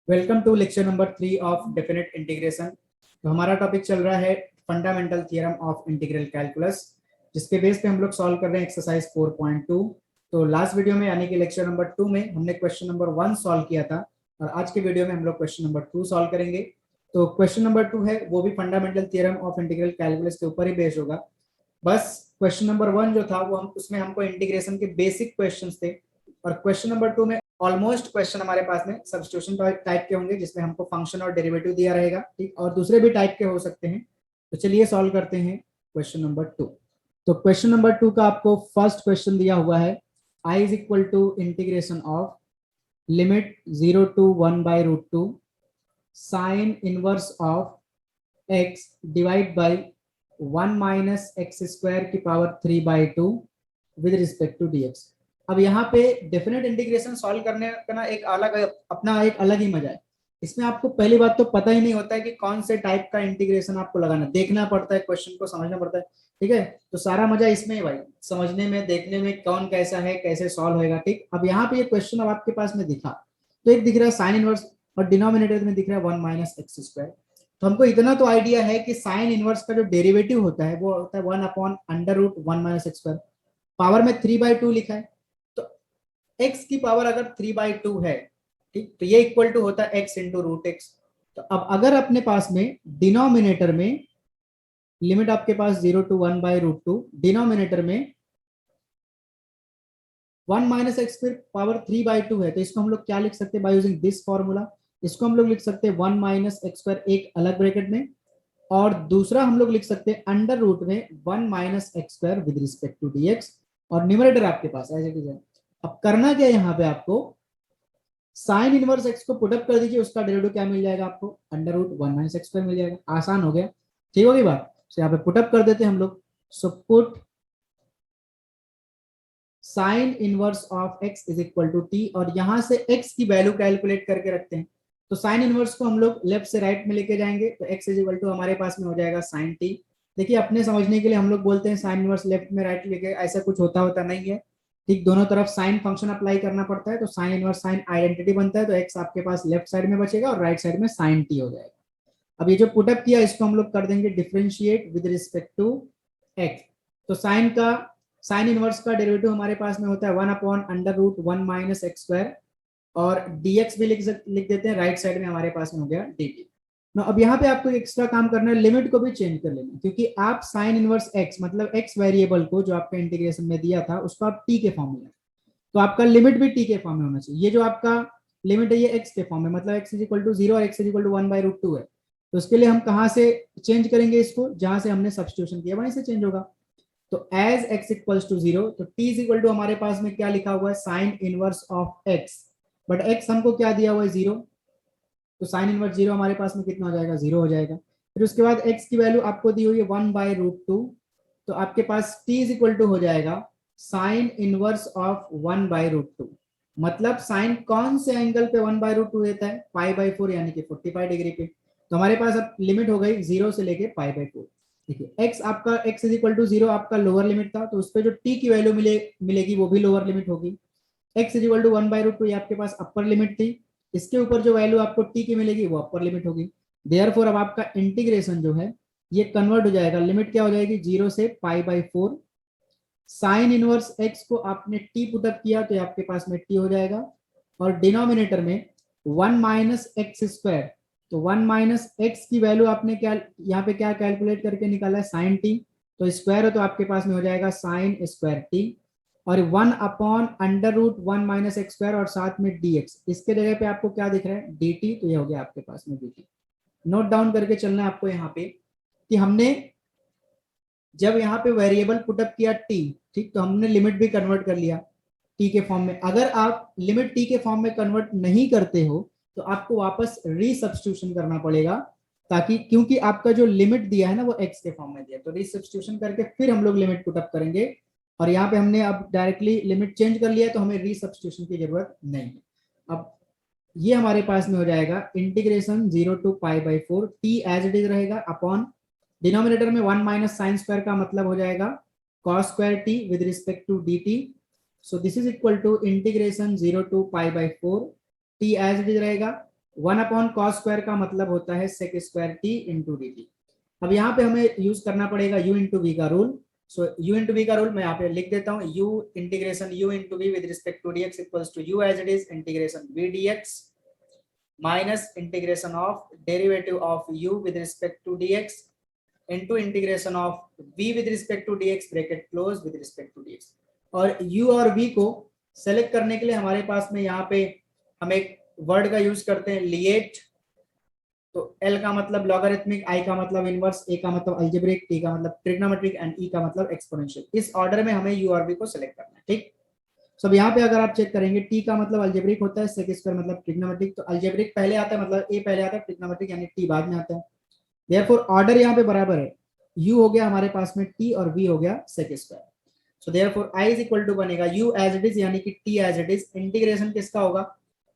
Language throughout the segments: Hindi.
Welcome to lecture number 3 of definite integration. तो हमारा टॉपिक चल रहा है fundamental theorem of integral calculus, जिसके बेस पे हम लोग सॉल्व कर रहे हैं एक्सरसाइज 4.2। तो लास्ट वीडियो में यानी कि लेक्चर नंबर 2 में हमने क्वेश्चन नंबर 1 सॉल्व किया था और आज के वीडियो में हम लोग क्वेश्चन नंबर 2 सॉल्व करेंगे। तो क्वेश्चन नंबर 2 है वो भी fundamental theorem of integral calculus के ऊपर ही बेस्ड होगा। बस क्वेश्चन नंबर 1 जो था वो हम उसमें हमको इंटीग्रेशन के बेसिक क्वेश्चंस थे, और क्वेश्चन नंबर 2 में ऑलमोस्ट क्वेश्चन हमारे पास में सब्स्टिट्यूशन टाइप के होंगे जिसमें हमको फंक्शन और डेरिवेटिव दिया रहेगा, ठीक, और दूसरे भी टाइप के हो सकते हैं। तो चलिए सॉल्व करते हैं क्वेश्चन नंबर 2। तो क्वेश्चन नंबर 2 का आपको फर्स्ट क्वेश्चन दिया हुआ है, i is equal to integration of limit 0 to 1 by root two sine inverse of x divide by 1 minus x square की power 3/2 with respect to dx। अब यहाँ पे डेफिनेट इंटीग्रेशन सॉल्व करने का ना एक अलग ही मजा है। इसमें आपको पहली बात तो पता ही नहीं होता है कि कौन से टाइप का इंटीग्रेशन आपको लगाना, देखना पड़ता है, क्वेश्चन को समझना पड़ता है। ठीक है, तो सारा मजा इसमें ही भाई, समझने में, देखने में कौन कैसा है, कैसे सॉल्व होएगा। ठीक, अब यहाँ पे ये क्वेश्चन अब आपके पास में दिखा, तो एक दिख रहा है साइन इनवर्स और डिनोमिनेटर में दिख रहा है 1 माइनस एक्स स्क्वायर। तो हमको इतना तो आइडिया है कि साइन इनवर्स का जो डेरिवेटिव होता है वो होता है 1/√1 माइनस एक्स स्क्वायर। पावर में 3/2 लिखा है, तो x की पावर अगर 3/2 है, ठीक, तो ये इक्वल टू होता है x इंटू रूट एक्स। तो अब अगर अपने पास में डिनोमिनेटर में लिमिट आपके पास 0 to 1/√2, डिनोमिनेटर में 1 माइनस एक्स स्क्वायर पावर 3/2 है, तो इसको हम लोग क्या लिख सकते हैं बाय यूजिंग दिस फॉर्मूला। इसको हम लोग लिख सकते हैं 1 माइनस एक्स स्क्वायर एक अलग ब्रैकेट में, और दूसरा हम लोग लिख सकते हैं अंडर रूट में 1 minus x square with respect to dx, और न्यूमरेटर आपके पास एज इट इज है। अब करना क्या है, यहाँ पे आपको साइन इनवर्स एक्स को पुटअप कर दीजिए, उसका डेरिवेटिव क्या मिल जाएगा आपको, √1 माइनस एक्स स्क्वायर मिल जाएगा। आसान हो गया, ठीक होगी बात। तो यहाँ पे पुटअप कर देते हैं हम लोग। So put sine inverse of x is equal to t, और यहां से x की वैल्यू कैलकुलेट करके रखते हैं। तो साइन इनवर्स को हम लोग लेफ्ट से राइट में लेके जाएंगे, तो x इज इक्वल टू हमारे पास में हो जाएगा साइन टी। देखिए अपने समझने के लिए हम लोग बोलते हैं साइन इनवर्स लेफ्ट में राइट लेके, ऐसा कुछ होता नहीं है। ठीक, दोनों तरफ साइन फंक्शन अप्लाई करना पड़ता है, तो साइन इनवर्स साइन आइडेंटिटी बनता है, तो x आपके पास लेफ्ट साइड में बचेगा और राइट साइड में साइन टी हो जाएगा। अब ये जो पुटअप किया इसको हम लोग कर देंगे differentiate with respect to x। तो साइन इनवर्स का डेरिवेटिव हमारे पास में होता है 1/√1 माइनस एक्स स्क्वायर, और dx भी लिख देते हैं, राइट साइड में हमारे पास में हो गया dt। ना अब यहाँ पे आपको एक्स्ट्रा काम करना है, लिमिट को भी चेंज कर लेना, क्योंकि आप साइन इनवर्स x मतलब x वेरिएबल को जो आपका इंटीग्रेशन में दिया था उसको आप t के फॉर्म में, तो आपका लिमिट भी t के फॉर्म में होना चाहिए। ये जो आपका लिमिट है ये x के फॉर्म में, मतलब x इज इक्वल टू 0 और x इज इक्वल टू 1/√2 है। तो उसके लिए हम कहाँ से चेंज करेंगे इसको, जहां से हमने सब्स्टिट्यूशन किया वहीं से चेंज होगा। तो एज x इक्वल्स टू 0, तो t इज इक्वल टू हमारे पास में क्या लिखा हुआ है, sign inverse of x, but x हमको क्या दिया हुआ है 0, तो साइन इनवर्स 0 हमारे पास में कितना हो जाएगा, 0 हो जाएगा। फिर उसके बाद x की वैल्यू आपको दी हुई है 1/√2, तो आपके पास t इज इक्वल टू हो जाएगा साइन इनवर्स ऑफ 1/√2। मतलब साइन कौन से एंगल पे 1/√2 देता है, π/4 यानी कि 45 डिग्री पे। तो हमारे पास अब लिमिट हो गई 0 से लेके π/4। देखिए x आपका x इज इक्वल टू 0 आपका लोअर लिमिट था, तो उस पर जो t की वैल्यू मिलेगी वो भी लोअर लिमिट होगी। x इज इक्वल टू 1/√2 ये आपके पास अपर लिमिट थी, इसके ऊपर जो वैल्यू आपको t की मिलेगी वो अपर लिमिट होगी। देयरफॉर अब आपका इंटीग्रेशन जो है ये कन्वर्ट हो जाएगा, लिमिट क्या हो जाएगी 0 से π/4। साइन इनवर्स x को आपने t पुटअप किया तो आपके पास में t हो जाएगा, और डिनोमिनेटर में 1 माइनस एक्स स्क्वायर, तो 1 माइनस एक्स की वैल्यू आपने क्या यहाँ पे क्या कैलकुलेट करके निकाला है, साइन टी, तो स्क्वायर है तो आपके पास में हो जाएगा साइन स्क्वायर टी, और 1/√1 माइनस एक्स स्क्वायर और साथ में dx, इसके जगह पे आपको क्या दिख रहा है dt, तो ये हो गया आपके पास में dt। नोट डाउन करके चलना है आपको यहाँ पे कि हमने जब यहाँ पे वेरिएबल पुटअप किया t, ठीक, तो हमने लिमिट भी कन्वर्ट कर लिया t के फॉर्म में। अगर आप लिमिट t के फॉर्म में कन्वर्ट नहीं करते हो तो आपको वापस रीसब्स्टिट्यूशन करना पड़ेगा, ताकि क्योंकि आपका जो लिमिट दिया है ना वो x के फॉर्म में दिया, तो रीसब्स्टिट्यूशन करके फिर हम लोग लिमिट पुटअप करेंगे। और यहाँ पे हमने अब डायरेक्टली लिमिट चेंज कर लिया तो हमें रीसब्स्टिट्यूशन की जरूरत नहीं है। अब ये हमारे पास में हो जाएगा integration 0 to π/4, t as it is रहेगा अपॉन डिनोमिनेटर में 1 माइनस साइन स्क्वायर का मतलब हो जाएगा cos square t with respect to dt। So this is equal to integration 0 to π/4, t as it is रहेगा, 1/cos² का मतलब होता है sec² t into D T. अब यहाँ पे हमें यूज करना पड़ेगा u इंटू वी का rule. So u into v का रूल मैं यहाँ पे लिख देता हूँ, u integration u into v with respect to dx equals to u as it is integration v dx minus integration of derivative of u with respect to dx into integration of v with respect to dx bracket close with respect to dx। और u और v को सेलेक्ट करने के लिए हमारे पास में यहाँ पे हम एक वर्ड का यूज करते हैं लिएट। तो L का मतलब लॉगरिथमिक, I का मतलब इनवर्स, A का मतलब अलजेब्रिक, T का मतलब ट्रिग्नोमेट्रिक एंड E का मतलब एक्सपोनेंशियल। इस ऑर्डर में हमें U और V को सिलेक्ट करना है, ठीक। सब यहाँ पे अगर आप चेक करेंगे T का मतलब अलजेब्रिक होता है, sec² मतलब ट्रिग्नोमेट्रिक। तो अलजेब्रिक पहले आता है मतलब A पहले आता है, ट्रिग्नोमेट्रिक यानी T बाद में आता है। देयरफॉर ऑर्डर यहाँ पे बराबर है, U हो गया हमारे पास में T और V हो गया sec²। So therefore I is equal to बनेगा U एज इट इज यानी कि T as it is integration किसका होगा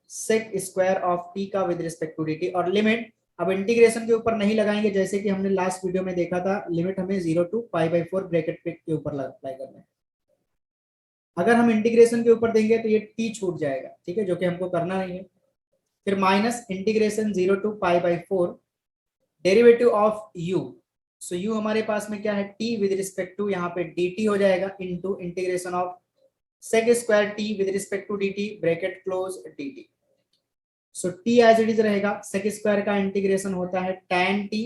sec² ऑफ T का विद रिस्पेक्ट टू dt। और लिमिट अब इंटीग्रेशन के ऊपर नहीं लगाएंगे, जैसे कि हमने लास्ट वीडियो में देखा था, लिमिट हमें 0 टू π/4 ब्रैकेट के ऊपर अप्लाई करना है। अगर हम इंटीग्रेशन के ऊपर देंगे तो ये t छूट जाएगा, ठीक है, जो कि हमको करना नहीं है। फिर minus integration 0 to π/4 derivative of u। So u हमारे पास में क्या है t विद रिस्पेक्ट टू यहाँ पे dt हो जाएगा into integration of sec² t with respect to dt bracket close dt। So t as it is रहेगा, sec² का इंटीग्रेशन होता है tan t,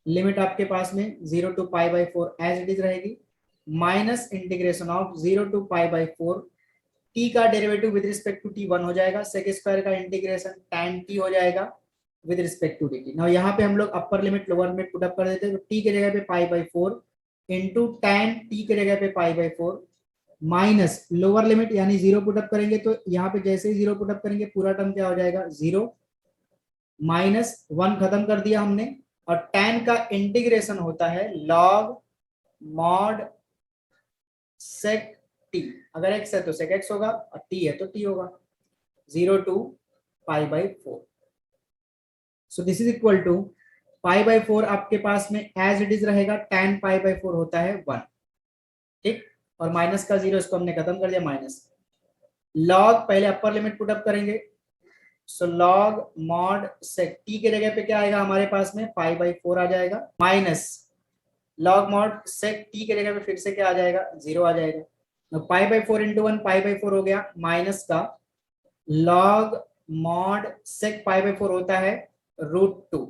लिमिट आपके पास में 0 टू π/4 एज इट इज रहेगी, minus integration of 0 to π/4 t का derivative with respect to t 1 हो जाएगा, sec² का इंटीग्रेशन tan t हो जाएगा with respect to dt। Now यहाँ पे हम लोग upper limit lower limit put up कर देते हैं, तो t के जगह पे π/4 इंटू tan t के जगह पे π/4 माइनस लोअर लिमिट यानी 0 पुटअप करेंगे, तो यहाँ पे जैसे ही 0 पुटअप करेंगे पूरा टर्म क्या हो जाएगा 0, माइनस 1 खत्म कर दिया हमने। और tan का इंटीग्रेशन होता है log mod sec t, अगर x है तो sec x होगा और t है तो t होगा, 0 to π/4। So this is equal to π/4 आपके पास में एज इट इज रहेगा, tan π/4 होता है 1, ठीक। और माइनस का 0 इसको हमने खत्म कर दिया, माइनस लॉग पहले अपर लिमिट पुट अप करेंगे। So log mod sec t के जगह पे क्या आएगा हमारे पास में π/4 आ जाएगा, minus log mod sec t के जगह पे फिर से क्या आ जाएगा 0 आ जाएगा। तो π/4 इंटू 1 π/4 हो गया, माइनस का लॉग मॉड सेक π/4 होता है √2,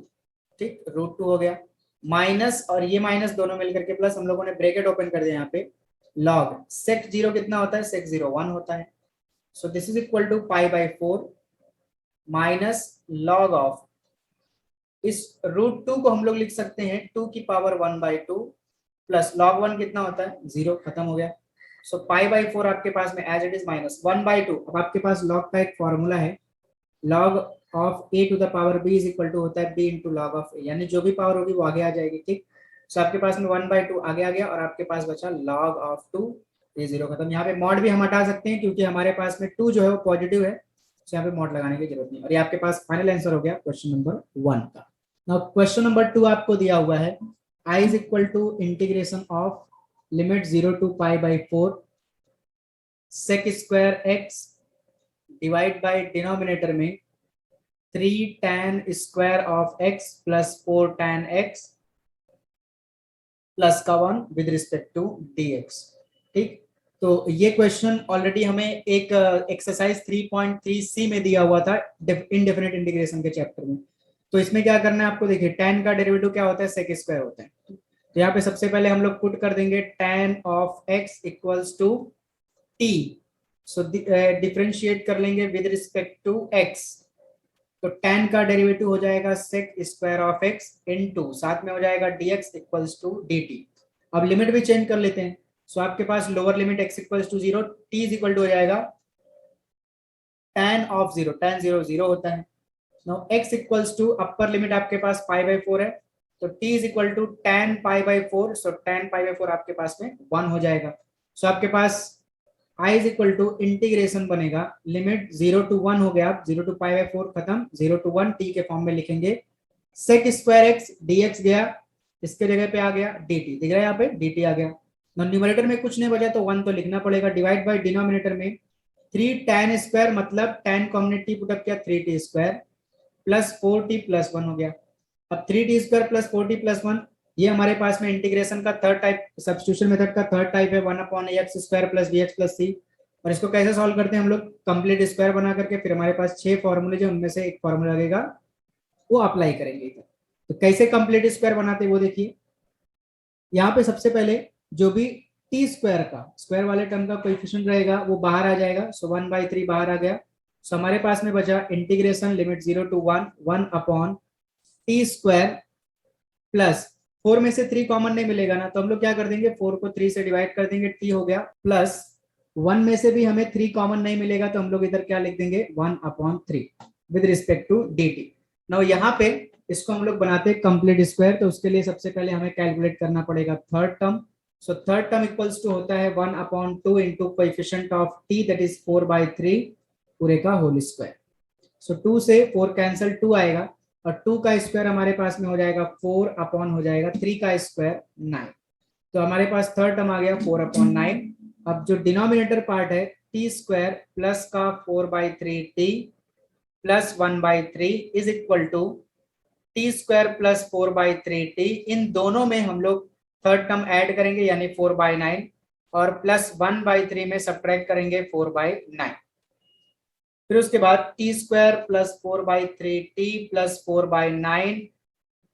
ठीक, √2 हो गया, माइनस और ये माइनस दोनों मिलकर के प्लस, हम लोगों ने ब्रैकेट ओपन कर दिया यहाँ पे, लॉग sec 0 कितना होता है sec 0 1 होता है। So this is equal to π/4 minus log of, इस √2 को हम लोग लिख सकते हैं 2 की पावर 1/2 प्लस लॉग 1 कितना होता है 0, खत्म हो गया। सो π/4 आपके पास में एज इट इज माइनस 1/2। अब आपके पास लॉग का एक फॉर्मूला है, log of a to the power b is equal to होता है b into log of a, यानी जो भी पावर होगी वो आगे आ जाएगी, ठीक। सो आपके पास में 1/2 आगे आ गया और आपके पास बचा log ऑफ 2, ये 0 खत्म। यहाँ पे मॉड भी हम हटा सकते हैं क्योंकि हमारे पास में 2 जो है वो पॉजिटिव है, तो यहाँ पे मॉड लगाने की जरूरत नहीं। और ये आपके पास फाइनल आंसर हो गया क्वेश्चन नंबर 1 का। नाउ क्वेश्चन नंबर 2 आपको दिया हुआ है, i is equal to integration of limit 0 to π/4 sec² x divide by denominator में 3 tan square of x plus 4 tan x plus का 1 विद रिस्पेक्ट टू dx, ठीक। तो ये क्वेश्चन ऑलरेडी हमें एक एक्सरसाइज 3.3c में दिया हुआ था इनडेफिनिट इंटीग्रेशन के चैप्टर में। तो इसमें क्या करना है आपको, देखिए tan का डेरिवेटिव क्या होता है sec² होता है। तो यहाँ पे सबसे पहले हम लोग पुट कर देंगे tan of x equals to t, so differentiate कर लेंगे विद रिस्पेक्ट टू x। तो tan का डेरिवेटिव हो जाएगा sec² ऑफ x इनटू साथ में हो जाएगा dx इक्वल्स टू dt। अब लिमिट भी चेंज कर लेते हैं, सो आपके पास lower limit x equals to 0, t is equal to हो जाएगा tan ऑफ 0, tan 0 0 होता है। Now x equals to upper limit आपके पास π/4 है, तो t is equal to tan π/4, so tan π/4 आपके पास में 1 हो जाएगा। सो आपके पास i is equal to integration बनेगा, लिमिट 0 टू 1 हो गया, 0 टू π/4 खत्म, 0 टू 1 t के फॉर्म में लिखेंगे, sec² x dx गया, इसके जगह पे आ गया dt, दिख रहा है यहाँ पे dt आ गया। न्यूमरेटर में कुछ नहीं बचा तो 1 तो लिखना पड़ेगा, डिवाइड बाय डिनोमिनेटर में 3 tan स्क्वायर, मतलब tan को हमने t पुट अप किया 3t square plus 4t plus 1 हो गया। अब 3t² प्लस 4t प्लस 1, ये हमारे पास में इंटीग्रेशन का थर्ड टाइप, सब्स्टिट्यूशन मेथड का थर्ड टाइप है, 1/ax² plus bx plus c। और इसको कैसे सॉल्व करते हैं हम लोग, कंप्लीट स्क्वायर बना करके, फिर हमारे पास 6 फॉर्मूले जो उनमें से एक फॉर्मूला लगेगा वो अप्लाई करेंगे इधर। तो कैसे कंप्लीट स्क्वायर बनाते हैं वो देखिए। यहाँ पे सबसे पहले जो भी टी स्क्वायर का स्क्वायर वाले टर्म का कोएफिशिएंट रहेगा वो बाहर आ जाएगा। सो 1/3 बाहर आ गया। सो हमारे पास में बचा integration limit 0 to 1 1/t² plus 4 में से 3 कॉमन नहीं मिलेगा ना, तो हम लोग क्या कर देंगे, 4 को 3 से डिवाइड कर देंगे, t हो गया, प्लस 1 में से भी हमें 3 कॉमन नहीं मिलेगा, तो हम लोग इधर क्या लिख देंगे 1/3 with respect to dt। Now यहाँ पे इसको हम लोग बनाते हैं कंप्लीट स्क्वायर, तो उसके लिए सबसे पहले हमें कैलकुलेट करना पड़ेगा third term. So third term equals to होता है 1/2 into coefficient of t that is 4/3 पूरे का होल स्क्वायर। सो 2 से 4 कैंसिल, 2 आएगा, और 2 का स्क्वायर हमारे पास में हो जाएगा 4 अपॉन हो जाएगा 3 का स्क्वायर 9। तो हमारे पास थर्ड टर्म आ गया 4/9। अब जो डिनोमिनेटर पार्ट है t² प्लस का 4/3t plus 1/3 is equal to t² plus 4/3t, इन दोनों में हम लोग थर्ड टर्म ऐड करेंगे यानी 4/9, और प्लस 1/3 में सब्ट्रैक्ट करेंगे 4/9। फिर उसके बाद t² प्लस 4/3t प्लस 4/9,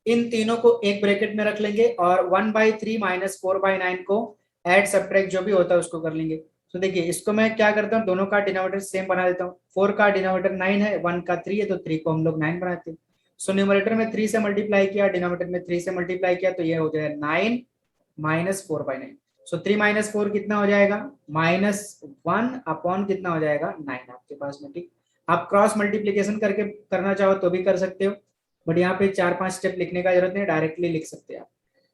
इन तीनों को एक ब्रैकेट में रख लेंगे, और 1/3 माइनस 4/9 को ऐड सब्ट्रैक्ट जो भी होता है उसको कर लेंगे। तो देखिए इसको मैं क्या करता हूँ, दोनों का डिनोमिनेटर सेम बना देता हूँ। 4 का डिनोमिनेटर 9 है, 1 का 3 है, तो 3 को हम लोग 9 बनाते हैं। सो न्यूमरेटर में 3 से मल्टीप्लाई किया, डिनोमिनेटर में 3 से मल्टीप्लाई किया, तो ये हो जाएगा 9 माइनस 4/9। सो 3 माइनस 4 कितना हो जाएगा, -1 अपॉन कितना हो जाएगा 9 आपके पास में। ठीक, आप क्रॉस मल्टीप्लीकेशन करके करना चाहो तो भी कर सकते हो, बट यहाँ पे 4-5 स्टेप लिखने का जरूरत नहीं, डायरेक्टली लिख सकते हैं आप।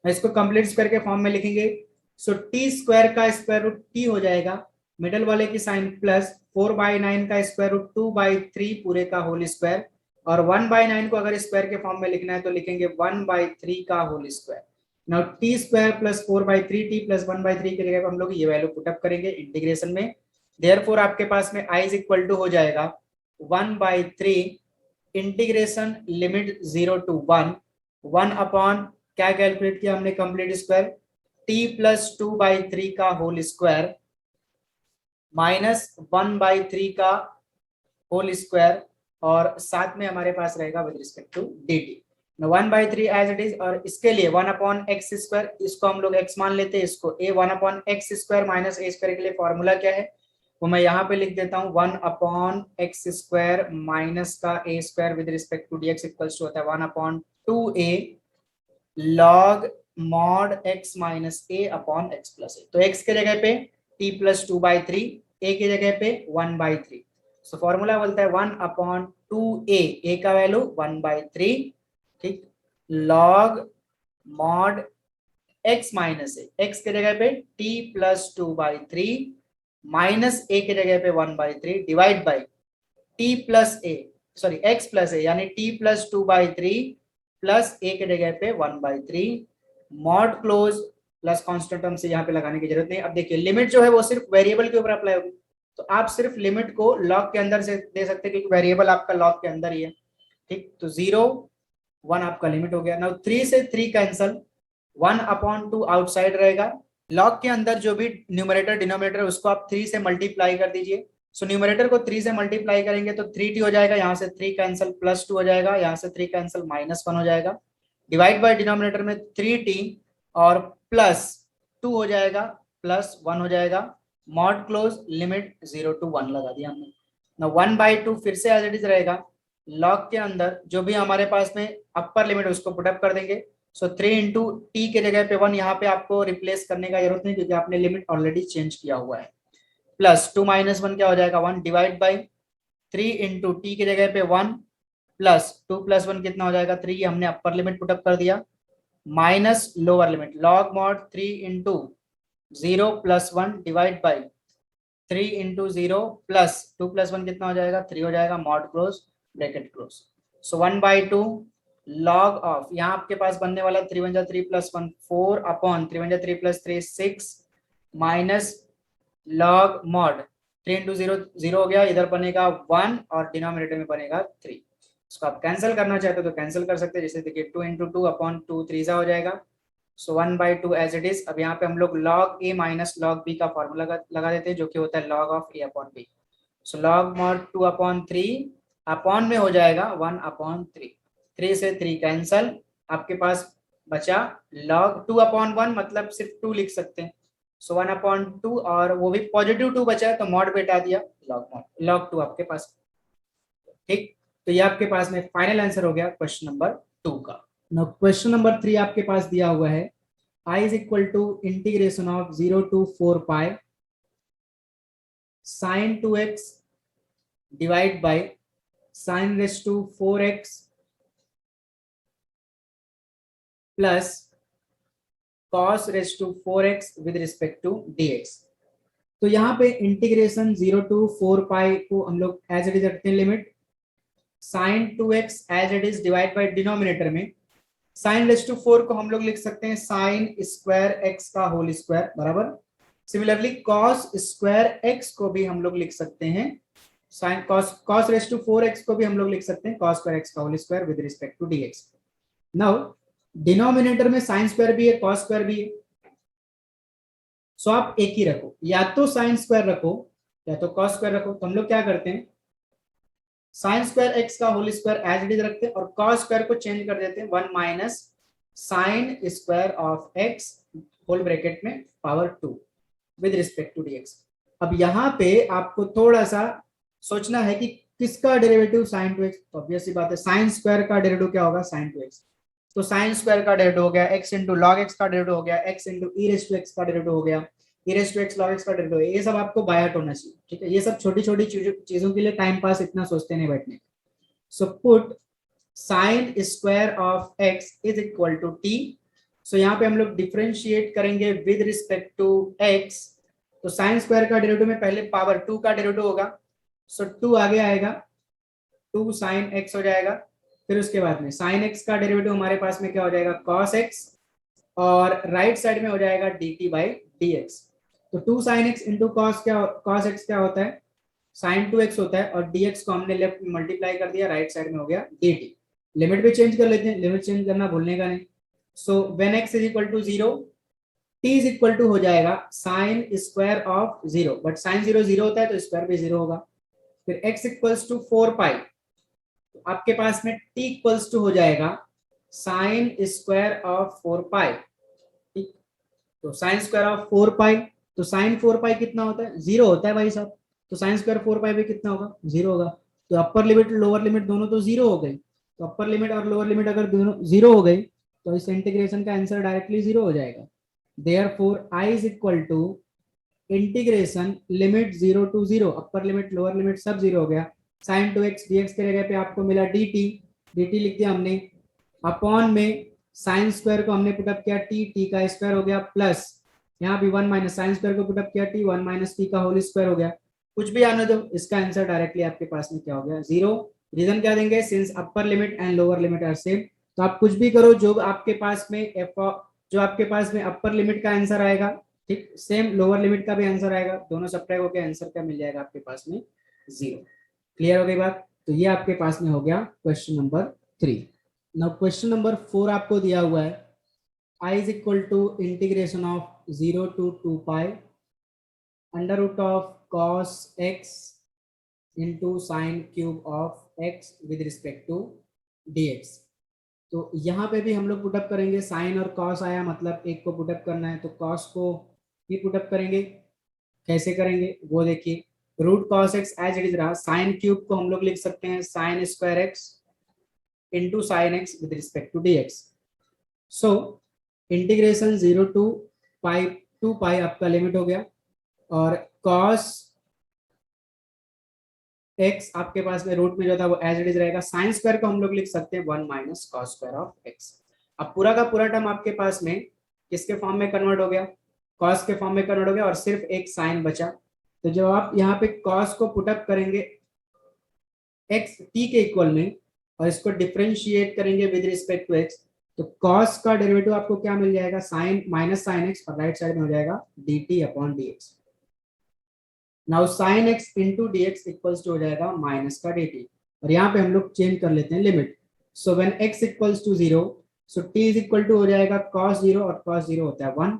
इसको कंप्लीट स्क्वायर के फॉर्म में लिखेंगे। सो t² का स्क्वायर रूट t हो जाएगा, मिडल वाले की साइन प्लस 4/9 का स्क्वायर रूट 2/3 पूरे का होल स्क्वायर, और 1/9 को अगर स्क्वायर के फॉर्म में लिखना है तो लिखेंगे 1/3 का whole square. Now t² plus 4/3t plus 1/3 की जगह हम लोग ये वैल्यू पुटअप करेंगे इंटीग्रेशन में। देयरफॉर आपके पास में i इज इक्वल टू हो जाएगा 1/3 इंटीग्रेशन लिमिट 0 to 1 अपॉन क्या कैलकुलेट किया हमने कंप्लीट स्क्वायर, t प्लस 2/3 का होल स्क्वायर माइनस 1/3 का होल स्क्वायर, और साथ में हमारे पास रहेगा with respect to dt 1/3 as it is. और इसके लिए 1/x², इसको हम लोग x मान लेते हैं, इसको a 1/x² माइनस a² के लिए फॉर्मूला क्या है वो मैं यहाँ पे लिख देता हूँ, 1/x² माइनस का a² with respect to dx equals to होता है 1/2a log mod x minus a upon x plus a। तो x के जगह पे t प्लस 2/3, a के जगह पे 1/3। सो फॉर्मूला बोलता है 1/2a, a का वैल्यू 1/3, ठीक, log mod x minus a, x के जगह पे t प्लस 2/3 माइनस a के जगह पे 1/3 divide by t plus a, sorry x plus a, यानी t प्लस 2/3 प्लस a के जगह पे 1/3 mod close plus constant term से यहाँ पे लगाने की जरूरत नहीं। अब देखिए लिमिट जो है वो सिर्फ वेरिएबल के ऊपर अप्लाई होगी, तो आप सिर्फ लिमिट को लॉग के अंदर से दे सकते हैं क्योंकि वेरिएबल आपका लॉग के अंदर ही है। ठीक, तो 0 1 आपका लिमिट हो गया। नाउ 3 से 3 कैंसल, 1/2 आउटसाइड रहेगा, लॉग के अंदर जो भी न्यूमरेटर डिनोमिनेटर उसको आप 3 से मल्टीप्लाई कर दीजिए। सो न्यूमरेटर को 3 से मल्टीप्लाई करेंगे तो 3t हो जाएगा, यहाँ से 3 कैंसिल, +2 हो जाएगा, यहाँ से 3 कैंसिल, -1 हो जाएगा, डिवाइड बाय डिनोमिनेटर में 3t और +2 हो जाएगा, +1 हो जाएगा, मॉड क्लोज लिमिट 0 to 1 लगा दिया हमने ना। 1/2 फिर से एज इट इज रहेगा, लॉग के अंदर जो भी हमारे पास में अपर लिमिट उसको पुटअप कर देंगे। सो 3 इंटू टी के जगह पे 1 यहाँ पे आपको रिप्लेस करने का जरूरत नहीं क्योंकि आपने लिमिट ऑलरेडी चेंज किया हुआ है, प्लस 2 माइनस 1 क्या हो जाएगा 1 डिवाइड बाई 3 इंटू टी के जगह पे 1 प्लस 2 प्लस 1 कितना हो जाएगा 3, हमने अपर लिमिट पुटअप कर दिया, minus lower limit log mod 3 into 0 plus 1 divide by 3 into 0 plus 2 plus 1 कितना हो जाएगा 3 हो जाएगा, mod close bracket close. So 1/2 log of, यहाँ आपके पास बनने वाला 3 1 3 plus 1 4 upon 3 1 3 plus 3 6 minus log mod 3 into 0 0 हो गया, इधर बनेगा 1 और डिनोमिनेटर में बनेगा 3। उसको आप कैंसिल करना चाहते हो तो कैंसिल कर सकते हैं, जैसे देखिए 2 इंटू 2 अपॉन 2 3 हो जाएगा, सो 1/2 एज इट इज। अब यहाँ पे हम लोग log a minus log b का फॉर्मूला लगा देते हैं, जो कि होता है log of a upon b। So log mod 2 upon 3 upon में हो जाएगा 1 अपॉन 3, 3 से 3 कैंसल, आपके पास बचा log 2 अपॉन 1, मतलब सिर्फ 2 लिख सकते हैं, सो 1 अपॉन 2, और वो भी पॉजिटिव 2 बचा है तो मॉड पे हटा दिया, log 2 आपके पास। ठीक, तो ये आपके पास में फाइनल आंसर हो गया क्वेश्चन नंबर 2 का। नाउ क्वेश्चन नंबर 3 आपके पास दिया हुआ है, I is equal to integration of 0 to 4 pi sin 2x divide by sin raised to 4x plus cos raised to 4x with respect to dx। तो यहाँ पे इंटीग्रेशन 0 to 4 पाई को हम लोग एज इट इज रखते हैं limit, sin 2x as it is divide by denominator में sin रेज टू 4 को हम लोग लिख सकते हैं sin स्क्वायर x का होल स्क्वायर बराबर। सिमिलरली cos स्क्वायर x को भी हम लोग लिख सकते हैं sin cos raise to 4x को भी हम लोग लिख सकते हैं cos स्क्वायर x का whole square with respect to dx। Now denominator में sin स्क्वायर भी है cos स्क्वायर भी है, सो आप एक ही रखो, या तो sin स्क्वायर रखो या तो cos स्क्वायर रखो। तो हम लोग क्या करते हैं, साइन स्क्वायर एक्स का whole square as it is रखते हैं और कॉस स्क्वायर को चेंज कर देते हैं 1 minus sine square of x whole bracket में power 2 with respect to dx. अब यहाँ पे आपको थोड़ा सा सोचना है कि किसका डेरिवेटिव साइन 2x, तो ऑब्वियस सी बात है साइन स्क्वायर का डेरिवेटिव क्या होगा साइन 2x, तो साइन स्क्वायर का डेरिवेटिव हो गया x इंटू लॉग एक्स का डेरिवेटिव हो गया x into e raise to x का डेरिवेटिव हो गया e raise to x log x का डेरिवेटिव। ये सब आपको बाय आउट होना चाहिए, ठीक है, ये सब छोटी छोटी चीजों के लिए टाइम पास इतना सोचते नहीं बैठने। So put sine square of x is equal to t, so यहाँ पे हम लोग डिफरेंशिएट करेंगे विद रिस्पेक्ट टू x, तो साइन स्क्वायर का डेरिवेटिव में पहले पावर 2 का डेरिवेटिव होगा, सो 2 आगे आएगा 2 साइन x हो जाएगा, फिर उसके बाद में साइन x का डेरिवेटिव हमारे पास में क्या हो जाएगा cos x, और राइट साइड में हो जाएगा dt बाई dx। तो 2 sin x into cos x क्या होता है sin 2x होता है, और dx को हमने लेफ्ट में मल्टीप्लाई कर दिया, राइट साइड में हो गया dt। लिमिट भी चेंज कर लेते हैं, लिमिट चेंज करना भूलने का नहीं। So when x is equal to 0 t is equal to हो जाएगा sine square of 0, but sine 0 0 होता है तो स्क्वायर भी 0 होगा। फिर x इक्वल्स टू 4 पाई, तो आपके पास में t इक्वल्स टू हो जाएगा साइन स्क्वायर ऑफ 4 पाई, ठीक, तो साइन स्क्वायर ऑफ 4 पाई, तो साइन 4 पाई कितना होता है 0 होता है भाई साहब, तो साइन स्क्वायर 4 पाई भी कितना होगा 0 होगा। तो अपर लिमिट लोअर लिमिट दोनों तो 0 हो गई, तो अपर लिमिट और लोअर लिमिट अगर दोनों 0 हो गई तो इस इंटीग्रेशन का आंसर डायरेक्टली 0 हो जाएगा। Therefore i is equal to integration limit 0 to 0, upper limit lower limit सब 0 हो गया, साइन 2x dx के जगह पे आपको मिला dt लिख दिया हमने, अपॉन में साइन स्क्वायर को हमने पुटअप किया t का स्क्वायर हो गया, प्लस यहाँ भी 1 माइनस साइन स्क्वायर को पुटअप किया t 1 माइनस t का होल स्क्वायर हो गया, कुछ भी आने दो, इसका आंसर डायरेक्टली आपके पास में क्या हो गया 0। रीजन क्या देंगे, since upper limit and lower limit are same, तो आप कुछ भी करो जो आपके पास में जो आपके पास में अपर लिमिट का आंसर आएगा, ठीक, सेम लोअर लिमिट का भी आंसर आएगा, दोनों सब्ट्रैक्ट होकर आंसर क्या मिल जाएगा आपके पास में 0। क्लियर हो गई बात, तो ये आपके पास में हो गया question number 3। Now question number 4 आपको दिया हुआ है, I is equal to integration of 0 to 2 pi under root of cos x into sin cube of x with respect to dx। तो यहाँ पे भी हम लोग पुटअप करेंगे, साइन और cos आया मतलब एक को पुटअप करना है, तो cos को भी पुटअप करेंगे, कैसे करेंगे वो देखिए, root cos x as it is रहा, साइन क्यूब को हम लोग लिख सकते हैं sine square x into sine x with respect to dx। So integration 0 to pi 2 pi आपका लिमिट हो गया, और cos x आपके पास में रूट में जो था वो एज इट इज रहेगा, साइन स्क्वायर को हम लोग लिख सकते हैं 1 minus cos square of x। अब पूरा का पूरा टर्म आपके पास में किसके फॉर्म में कन्वर्ट हो गया, cos के फॉर्म में कन्वर्ट हो गया, और सिर्फ एक साइन बचा। तो जब आप यहाँ पे cos को पुटअप करेंगे x t के इक्वल में और इसको डिफरेंशिएट करेंगे विद रिस्पेक्ट टू x, तो cos का डेरिवेटिव आपको क्या मिल जाएगा साइन माइनस साइन x, और राइट साइड में हो जाएगा dt upon dx। Now sine x into dx equals to हो जाएगा माइनस का dt, और यहाँ पे हम लोग चेंज कर लेते हैं limit. So when x equals to 0, so t is equal to हो जाएगा cos 0, और cos 0 होता है 1।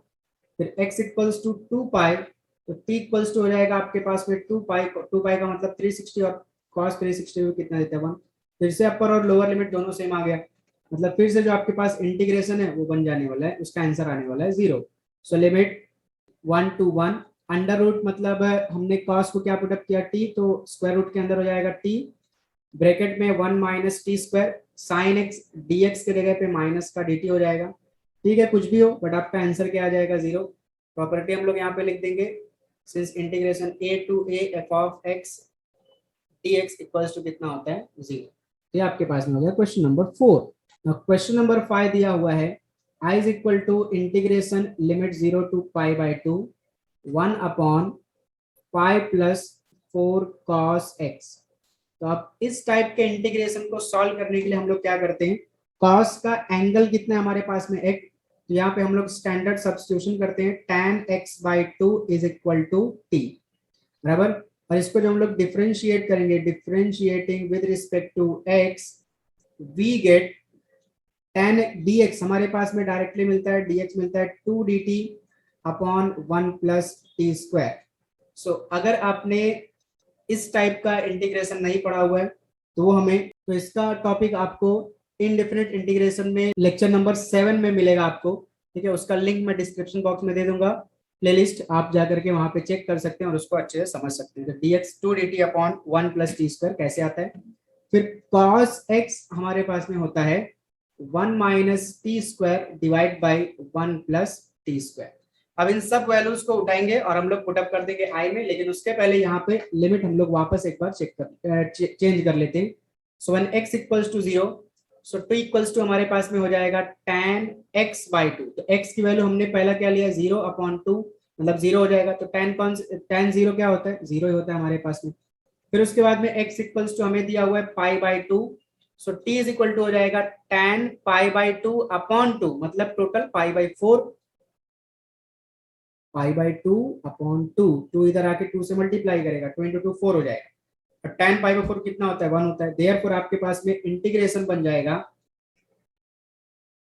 फिर x इक्वल्स टू 2 पाई, तो t इक्वल्स टू हो जाएगा आपके पास में 2 पाई, 2 पाई का मतलब 360, और cos 360 में कितना देता है 1। फिर से अपर और लोअर लिमिट दोनों सेम आ गया, मतलब फिर से जो आपके पास इंटीग्रेशन है वो बन जाने वाला है, उसका आंसर आने वाला है 0। So limit 1 to 1, under root मतलब हमने cos को क्या पुटअप किया t, तो स्क्वायर रूट के अंदर हो जाएगा t, ब्रैकेट में 1 minus t square sine x dx के जगह पे माइनस का dt हो जाएगा। ठीक है, कुछ भी हो बट आपका आंसर क्या आ जाएगा 0। प्रॉपर्टी हम लोग यहाँ पे लिख देंगे, since integration a to a f of x dx equals to कितना होता है 0। ये आपके पास में हो गया क्वेश्चन नंबर 4। क्वेश्चन नंबर 5 दिया हुआ है I is equal to integration limit 0 to pi by 2 1 upon 5 plus 4 cos x। तो अब इस टाइप के इंटीग्रेशन को सॉल्व करने के लिए हम लोग क्या करते हैं, cos का एंगल कितना है हमारे पास में एक, तो यहाँ पे हम लोग स्टैंडर्ड सब्स्टिट्यूशन करते हैं, tan x by 2 is equal to t, बराबर। और इसको जो हम लोग डिफरेंशिएट करेंगे, differentiating with respect to x, we get tan dx हमारे पास में डायरेक्टली मिलता है, dx मिलता है 2 dt upon 1 plus t square. So अगर आपने इस टाइप का इंटीग्रेशन नहीं पढ़ा हुआ है तो वो हमें, तो इसका टॉपिक आपको इनडेफिनिट इंटीग्रेशन में लेक्चर नंबर 7 में मिलेगा आपको, ठीक है। उसका लिंक मैं डिस्क्रिप्शन बॉक्स में दे दूंगा, प्लेलिस्ट आप जाकर के वहां पे चेक कर सकते हैं और उसको अच्छे से समझ सकते हैं। तो dx 2 dt upon 1 plus t square कैसे आता है। फिर cos x हमारे पास में होता है 1 minus t square divide by 1 plus t square. अब इन सब वैल्यूज को उठाएंगे और हम लोग पुटअप कर देंगे आई में, लेकिन उसके पहले यहाँ पे लिमिट हम लोग वापस एक बार चेंज कर लेते हैं। So when x equals to 0, so 2 equals to हमारे पास में हो जाएगा tan x बाई 2। तो x की वैल्यू हमने पहला क्या लिया 0 अपॉन 2, मतलब 0 हो जाएगा। तो tan 0 क्या होता है 0 ही होता है हमारे पास में। फिर उसके बाद में x इक्वल्स टू हमें दिया हुआ है pi by 2, so t is equal to हो जाएगा tan पाई बाई 2 अपॉन 2, मतलब total pi by 4, pi by 2 upon 2, 2 इधर आके 2 से मल्टीप्लाई करेगा, 2 इंटू 2 4 हो जाएगा, और tan पाई बाई 4 कितना होता है 1 होता है। देयरफॉर आपके पास में इंटीग्रेशन बन जाएगा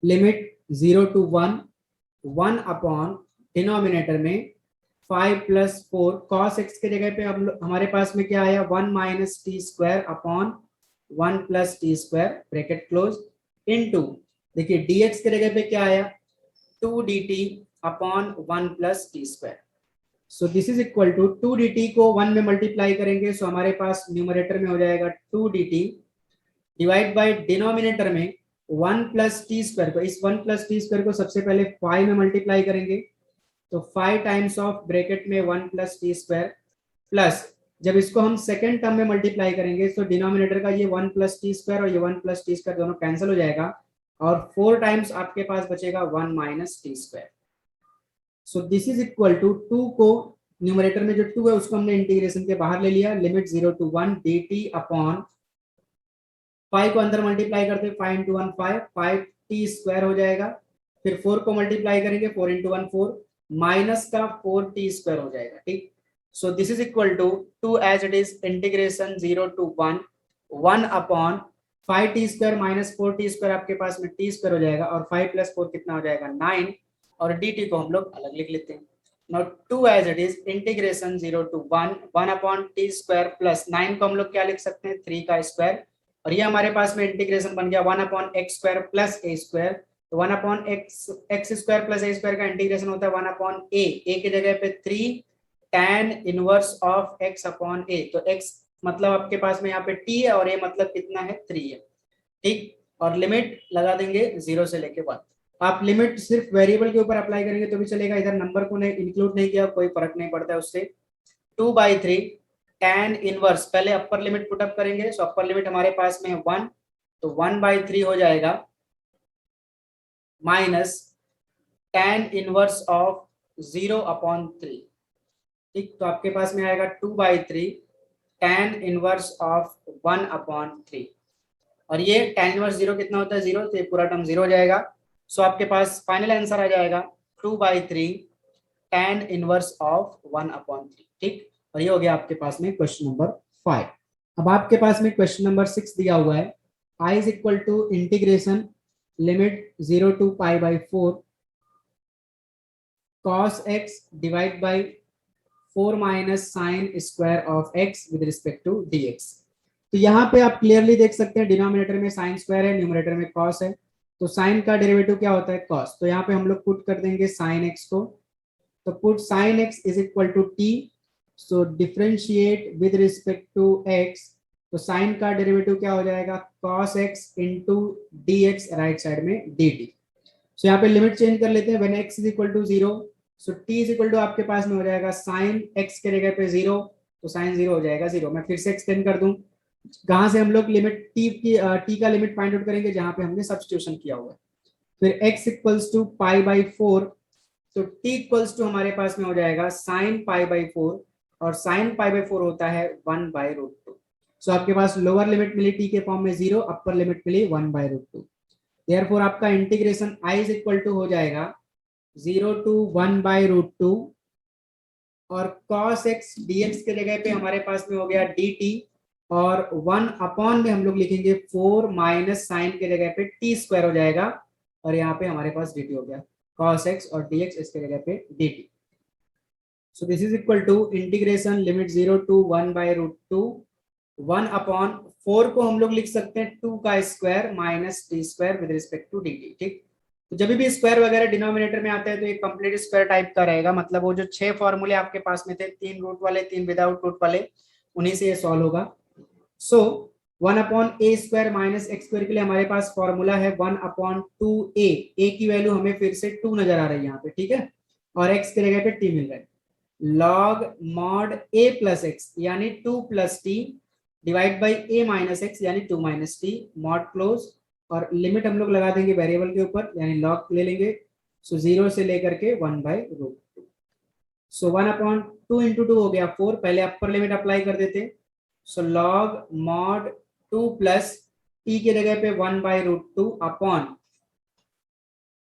लिमिट 0 टू 1 1 अपॉन डिनोमिनेटर में 5 प्लस 4 cos x के जगह पे हमारे पास में क्या आया 1 minus t square upon 1 plus t square bracket close into, देखिए dx के जगह पे क्या आया 2 dt upon 1 plus t square. So this is equal to 2 dt को 1 में मल्टीप्लाई करेंगे, सो हमारे पास न्यूमरेटर में हो जाएगा 2 dt डिवाइड बाय डिनोमिनेटर में 1 प्लस टी स्क्वायर को, इस 1 प्लस टी स्क्वायर को सबसे पहले 5 में मल्टीप्लाई करेंगे, तो 5 टाइम्स ऑफ ब्रैकेट में 1 प्लस टी स्क्वायर, प्लस जब इसको हम सेकेंड टर्म में मल्टीप्लाई करेंगे तो डिनोमिनेटर का ये 1 प्लस टी स्क्वायर और ये 1 प्लस टी स्क्वायर दोनों कैंसिल हो जाएगा, और 4 टाइम्स आपके पास बचेगा 1 minus t square. So this is equal to 2 को न्यूमरेटर में जो 2 है उसको हमने इंटीग्रेशन के बाहर ले लिया, लिमिट 0 टू 1 dt अपॉन 5 को अंदर मल्टीप्लाई करते हैं 5 इंटू 1 5 टी स्क्वायर हो जाएगा। फिर 4 को मल्टीप्लाई करेंगे 4 इंटू 1 4 माइनस का 4 टी स्क्वायर हो जाएगा, ठीक। So this is equal to 2 as it is integration 0 to 1 1 upon 5 t square minus 4 t square, आपके पास में टी स्क्वायर हो जाएगा, और 5 प्लस 4 कितना हो जाएगा 9, और dt को हम लोग अलग लिख लेते हैं। Now 2 as it is integration 0 to 1 1 upon t square plus 9 को हम लोग क्या लिख सकते हैं 3 का स्क्वायर, और ये हमारे पास में इंटीग्रेशन बन गया 1 upon x square plus a square. तो 1 upon x square plus a square का इंटीग्रेशन होता है 1 अपॉन ए की जगह पे 3 tan inverse of x upon a. तो x मतलब आपके पास में यहाँ पे t है और a मतलब कितना है 3 है, ठीक। और लिमिट लगा देंगे 0 से लेके 1। आप लिमिट सिर्फ वेरिएबल के ऊपर अप्लाई करेंगे तो भी चलेगा, इधर नंबर को नहीं इंक्लूड नहीं किया कोई फर्क नहीं पड़ता है उससे। 2/3 tan इनवर्स, पहले अपर लिमिट पुटअप करेंगे, सो अपर लिमिट हमारे पास में है 1, तो 1/3 हो जाएगा minus tan inverse of 0 upon 3, ठीक। तो आपके पास में आएगा 2/3 tan इनवर्स ऑफ 1 अपॉन 3, और ये tan इनवर्स 0 कितना होता है 0, तो ये पूरा टर्म 0 हो जाएगा। सो आपके पास फाइनल आंसर आ जाएगा 2/3 tan इनवर्स ऑफ 1 अपॉन 3, ठीक। और ये हो गया आपके पास में क्वेश्चन नंबर 5। अब आपके पास में क्वेश्चन नंबर 6 दिया हुआ है, I is equal to integration limit 0 to π/4 cos x divide by 4 minus sine square of x with respect to dx। तो यहाँ पे आप क्लियरली देख सकते हैं डिनोमिनेटर में साइन स्क्वायर है, न्यूमरेटर में कॉस है, तो साइन का डेरिवेटिव क्या होता है, कॉस। तो यहाँ पे हम लोग पुट कर देंगे साइन एक्स को, तो put sine x is equal to t, so differentiate with respect to x, तो साइन का डेरिवेटिव क्या हो जाएगा, cos x into d x, right side में डी टी। सो यहाँ पे लिमिट चेंज कर लेते हैं, when x is equal to 0, so t is equal to आपके पास में हो जाएगा साइन एक्स के जगह पे 0, तो साइन 0 हो जाएगा 0। मैं फिर से एक्सटेंड कर दूं, कहां से हम लोग लिमिट टी का लिमिट फाइंड आउट करेंगे, जहां पे हमने सब्स्टिट्यूशन किया हुआ है। फिर x इक्वल्स टू π/4, तो t इक्वल्स टू हमारे पास में हो जाएगा साइन π/4, और साइन π/4 होता है 1/√2। सो आपके पास लोअर लिमिट मिली t के फॉर्म में 0, अपर लिमिट मिली 1/√2। देयरफॉर आपका integration i is equal to हो जाएगा 0 to 1/√2, और cos x dx के जगह पे हमारे पास में हो गया dt, और 1 अपॉन में हम लोग लिखेंगे 4 माइनस साइन के जगह पे टी स्क्वायर हो जाएगा, और यहाँ पे हमारे पास dt हो गया, cos x और dx इसके जगह पे dt। So this is equal to integration limit 0 to 1/√2, 1 upon 4 को हम लोग लिख सकते हैं 2 का square minus t square with respect to dt। ठीक, तो जब भी स्क्वायर वगैरह डिनोमिनेटर में आता है तो ये कंप्लीट स्क्वायर टाइप का रहेगा, मतलब वो जो 6 फॉर्मूले आपके पास में थे, 3 रूट वाले 3 विदाउट रूट वाले, उन्हीं से ये सॉल्व होगा। सो 1 upon a square minus x square के लिए हमारे पास फॉर्मूला है 1 अपॉन 2a, ए की वैल्यू हमें फिर से 2 नजर आ रही है यहाँ पे, ठीक है, और x के जगह पे t मिल रहा है, log mod a plus x यानी 2 plus T divide by a minus x यानी 2 माइनस टी, मॉड क्लोज, और लिमिट हम लोग लगा देंगे वेरिएबल के ऊपर यानी लॉग ले लेंगे, सो 0 से लेकर के 1/√2। सो 1 अपॉन 2 इंटू 2 हो गया 4, पहले अपर लिमिट अप्लाई कर देते, सो लॉग मॉड 2 प्लस टी के जगह पे 1/√2 अपॉन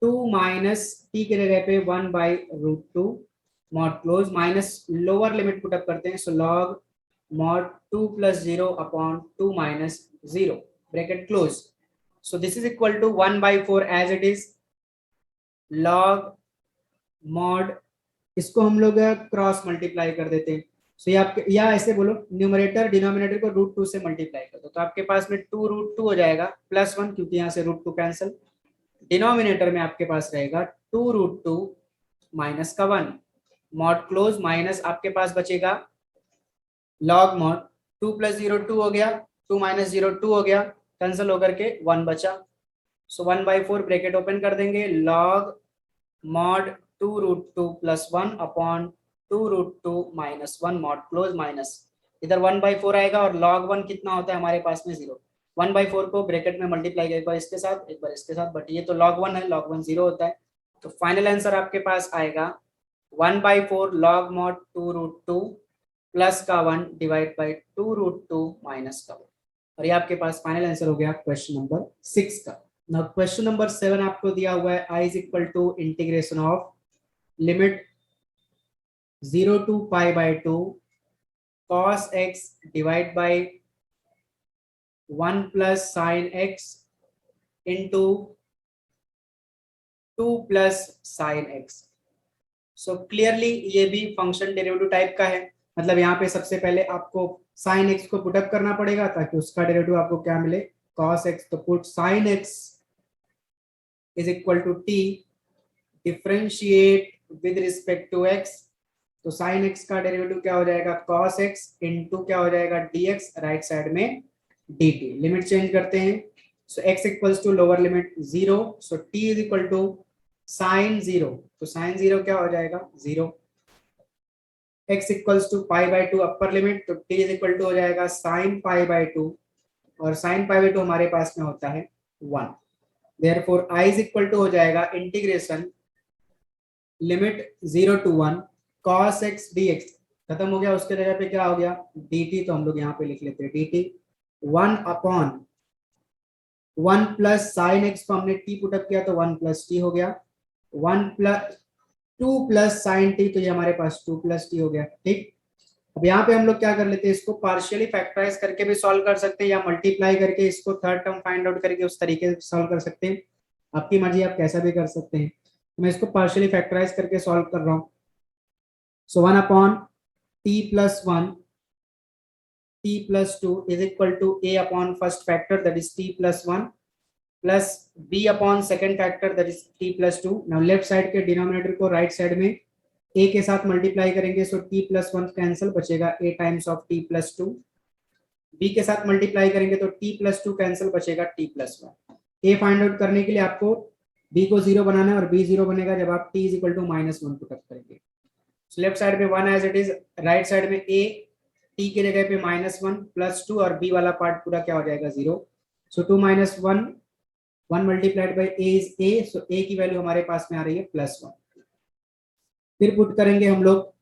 2 माइनस टी के जगह पे 1/√2, mod close, minus lower limit put up करते हैं, सो log mod 2 plus 0 upon 2 minus 0, bracket close. So this is equal to 1/4 as it is, log mod, इसको हम लोग क्रॉस मल्टीप्लाई कर देते हैं, सो ये आपके, या ऐसे बोलो न्यूमरेटर डिनोमिनेटर को √2 से मल्टीप्लाई कर दो, तो आपके पास में 2√2 हो जाएगा प्लस 1, क्योंकि यहाँ से √2 कैंसिल, डिनोमिनेटर में आपके पास रहेगा 2√2 माइनस का 1, मॉड क्लोज, माइनस आपके पास बचेगा लॉग मॉड 2 प्लस 0 2 हो गया, 2 माइनस 0 2 हो गया, कैंसिल होकर के 1 बचा, सो 1/4 ब्रैकेट ओपन कर देंगे, log mod 2√2 plus 1 upon 2√2 minus 1, mod close, minus इधर 1/4 आएगा, और लॉग 1 कितना होता है हमारे पास में 0, 1/4 को ब्रैकेट में मल्टीप्लाई एक बार इसके साथ एक बार इसके साथ, बट ये तो log 1 है, log 1 0 होता है, तो फाइनल आंसर आपके पास आएगा 1/4 log mod 2√2 प्लस का 1 डिवाइड बाई 2√2 माइनस का 1, और ये आपके पास फाइनल आंसर हो गया क्वेश्चन नंबर 6 का। नाउ क्वेश्चन नंबर 7 आपको दिया हुआ है, i is equal to integration of limit 0 to π/2 cos x divide by 1 plus sine x into 2 plus sine x। So clearly ये भी फंक्शन डेरिवेटिव टाइप का है, मतलब यहाँ पे सबसे पहले आपको साइन एक्स को पुटअप करना पड़ेगा ताकि उसका डेरिवेटिव आपको क्या मिले, cos x, तो put sine x is equal to t, differentiate with respect to x, तो साइन x का डेरिवेटिव क्या हो जाएगा, cos x इंटू क्या हो जाएगा dx, राइट साइड में dt, लिमिट चेंज करते हैं, so x equals to lower limit 0, so t is equal to sine 0, तो साइन 0 क्या हो जाएगा 0, x equals to π/2 upper limit, तो t इज इक्वल टू हो जाएगा साइन π/2, और साइन π/2 हमारे पास में होता है 1, therefore i is equal to हो जाएगा integration limit 0 to 1 cos x dx, खत्म हो गया, उसके जगह पे क्या हो गया dt, तो हम लोग यहाँ पे लिख लेते हैं dt 1 upon 1 plus sine x को हमने t पुटअप किया तो 1 प्लस t हो गया, 1 प्लस 2 प्लस साइन t, तो ये हमारे पास 2 प्लस t हो गया, ठीक, अब यहाँ पे हम लोग क्या कर लेते हैं, इसको पार्शियली फैक्टराइज करके भी सॉल्व कर सकते हैं या मल्टीप्लाई करके इसको थर्ड टर्म फाइंड आउट करके उस तरीके से सॉल्व कर सकते हैं, आपकी मर्जी, आप कैसा भी कर सकते हैं। तो मैं इसको पार्शियली फैक्टराइज करके सॉल्व कर रहा हूँ। सो 1/t+1 t+2 is equal to a upon first factor that is t+1 plus b upon second factor that is t+2। now left side के डिनोमिनेटर को राइट साइड में a के साथ मल्टीप्लाई करेंगे, सो t+1 कैंसिल, बचेगा a times of t+2। b के साथ मल्टीप्लाई करेंगे तो t+2 कैंसिल, बचेगा t+1। a फाइंड आउट करने के लिए आपको b को 0 बनाना है और b 0 बनेगा जब आप t = -1 पुट अप करेंगे। सो लेफ्ट साइड में 1 as it is, right side में a t के जगह पे -1 +2 और b वाला पार्ट पूरा क्या हो जाएगा 0। So 2 - 1 1 multiplied by a is a, so a की वैल्यू हमारे पास में आ रही है +1। फिर पुट करेंगे हम लोग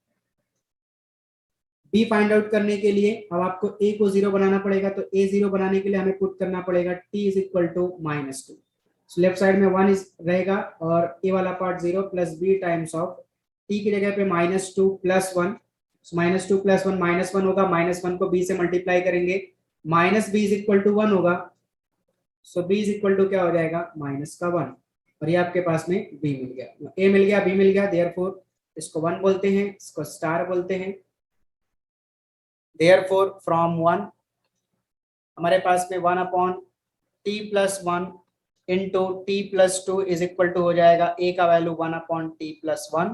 b फाइंड आउट करने के लिए। अब आपको a को 0 बनाना पड़ेगा, तो a 0 बनाने के लिए हमें पुट करना पड़ेगा t = -2। सो लेफ्ट साइड में 1 रहेगा और a वाला part 0 plus b times of t की जगह पे -2 + 1, -2 + 1 -1 होगा, -1 को b से मल्टीप्लाई करेंगे, -b = 1 होगा, सो b क्या हो जाएगा -1, और ये आपके पास में b मिल गया, a मिल गया, b मिल गया, देयरफॉर इसको 1 बोलते हैं, इसको स्टार बोलते हैं। देयरफॉर फ्रॉम 1 हमारे पास में 1/t+1 into t+2 is equal to हो जाएगा a का वैल्यू 1/t+1,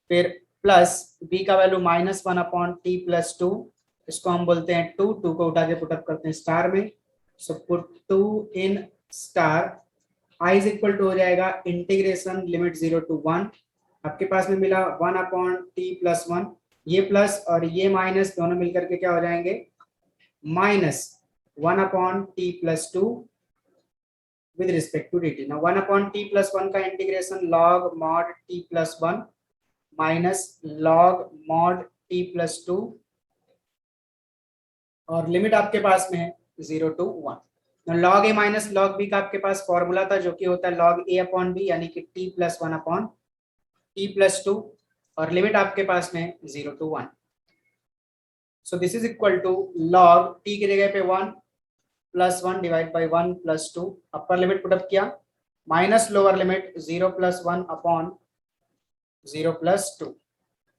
फिर प्लस b का वैल्यू -1/t+2, इसको हम बोलते हैं 2, 2 को उठा के पुटअप करते हैं स्टार में, so put 2 in star, i is equal to हो जाएगा इंटीग्रेशन लिमिट 0 to 1, आपके पास में मिला 1/t+1, ये प्लस और ये माइनस दोनों मिलकर के क्या हो जाएंगे -1/t+2 with respect to dt। Now 1/t+1 का integration log mod t+1 minus log mod t+2 और लिमिट आपके पास में है 0 to 1। log a minus log b का आपके पास फॉर्मूला था जो कि होता है log a/b, यानी कि t+1/t+2 और लिमिट आपके पास में 0 to 1। So this is equal to log t की जगह पे 1 + 1 divide by 1 + 2, upper limit put up किया, minus lower limit 0 + 1/0 + 2,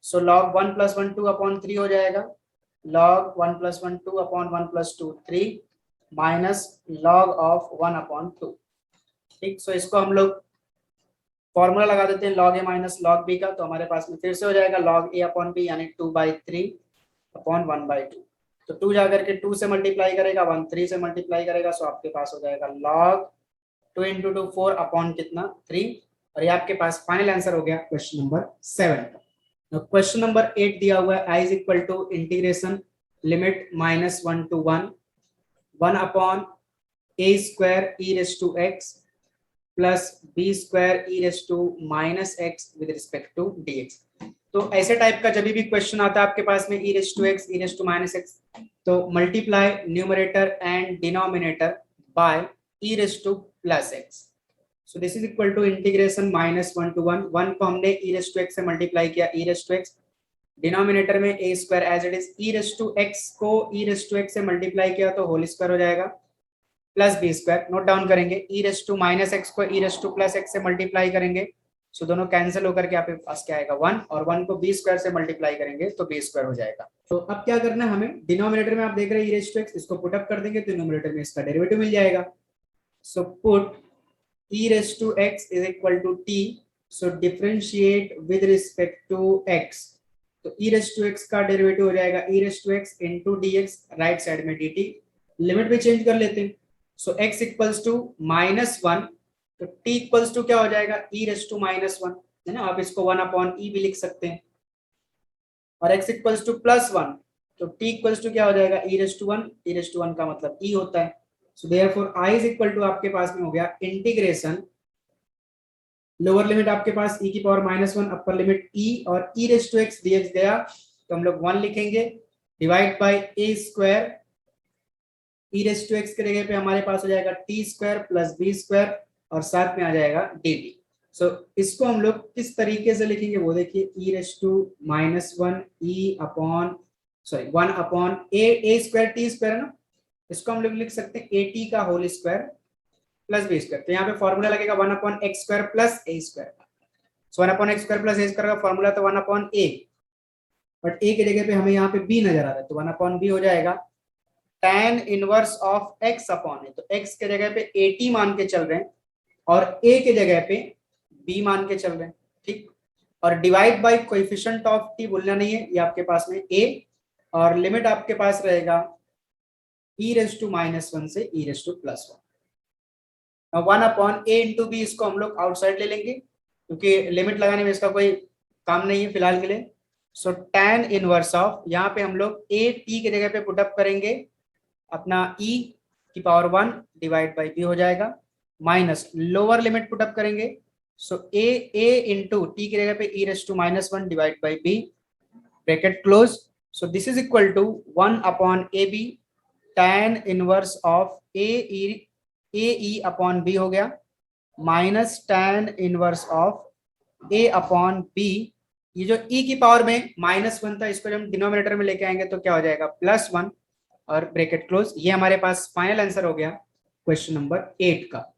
so log 1 + 1 2/3 हो जाएगा, log 1 + 1 2/1 + 2 3 माइनस log ऑफ 1/2। ठीक, सो इसको हम लोग फॉर्मूला लगा देते हैं log a minus log b का, तो हमारे पास में फिर से हो जाएगा log a/b यानी 2/3/1/2, तो 2 जाकर के 2 से मल्टीप्लाई करेगा, 1 3 से मल्टीप्लाई करेगा, सो आपके पास हो जाएगा log 2 × 2 4 अपॉन कितना 3, और ये आपके पास फाइनल आंसर हो गया क्वेश्चन नंबर 7 का। क्वेश्चन नंबर 8 दिया हुआ है, i is equal to integration limit -1 to 1 1/a² e⁻x plus b² e⁻x with respect to dx। तो ऐसे टाइप का जब भी क्वेश्चन आता है आपके पास में e⁻x e⁻x, तो multiply numerator and denominator by e⁻x। So this is equal to integration -1 to 1, 1 को हमने e⁻x से मल्टीप्लाई किया, e⁻x डिनोमिनेटर में a² as it is, e⁻x को e⁻x से मल्टीप्लाई किया तो होल स्क्वायर हो जाएगा, प्लस b², नोट डाउन करेंगे, e⁻x को e⁻x से मल्टीप्लाई करेंगे, सो दोनों कैंसिल होकर के आपके पास क्या आएगा 1, और 1 को b² से मल्टीप्लाई करेंगे तो b² हो जाएगा। तो अब क्या करना है हमें, डिनोमिनेटर में आप देख रहे हैं e⁻x, इसको पुट अप कर देंगे तो न्यूमरेटर में इसका डेरिवेटिव मिल जाएगा, so put e⁻x is equal to t, so differentiate with respect to x, तो e⁻x का डेरिवेटिव हो जाएगा e⁻x into dx, right side में dt, लिमिट भी चेंज कर लेते हैं, सो x इक्वल्स टू -1, तो t इक्वल्स टू क्या हो जाएगा e⁻1 है ना, आप इसको 1/e भी लिख सकते हैं, और x इक्वल्स टू +1, तो t इक्वल्स टू क्या हो जाएगा e⁻1 का मतलब e होता है, so therefore i is equal to आपके पास में हो गया इंटीग्रेशन, लोअर लिमिट आपके पास e⁻1, अपर लिमिट e, और e⁻x dx गया तो हम लोग 1 लिखेंगे, डिवाइड बाय a² e⁻x के जगह पे हमारे पास हो जाएगा t² प्लस b² और साथ में आ जाएगा dt। सो इसको हम लोग किस तरीके से लिखेंगे वो देखिए, e⁻1 e/, sorry 1 upon a square t square है ना, इसको हम लोग लिख सकते हैं ए टी का whole square plus b square. तो यहाँ पे फॉर्मूला लगेगा 1 upon x square plus a square. So 1 upon x square plus a square का फॉर्मूला तो 1 अपॉन ए, बट ए की जगह पे हमें यहाँ पे बी नजर आ रहा है, तो 1 अपॉन बी हो जाएगा tan inverse of x upon a. तो x के जगह पे ए टी मान के चल रहे हैं और a के जगह पे b मान के चल रहे हैं, ठीक। और divide by coefficient of t भूलना नहीं है, ये आपके पास में a, और लिमिट आपके पास रहेगा e⁻⁻1 से e⁻+1। 1 upon a into B, इसको हम लोग आउटसाइड ले लेंगे क्योंकि लिमिट लगाने में इसका कोई काम नहीं है फिलहाल के लिए। सो tan इनवर्स ऑफ, यहाँ पे हम लोग a t के जगह पे पुटअप करेंगे अपना e की पावर 1 डिवाइड बाई b हो जाएगा, माइनस लोअर लिमिट पुटअप करेंगे। सो a इंटू टी की जगह पे e⁻⁻1 divide by b, bracket close. So this is equal to 1 upon a b tan inverse of a e upon b हो गया, minus tan inverse of a upon b. ये जो e की पावर में -1 था, इसको जब हम डिनोमिनेटर में लेके आएंगे तो क्या हो जाएगा +1 और ब्रैकेट क्लोज। ये हमारे पास फाइनल आंसर हो गया क्वेश्चन नंबर 8 का।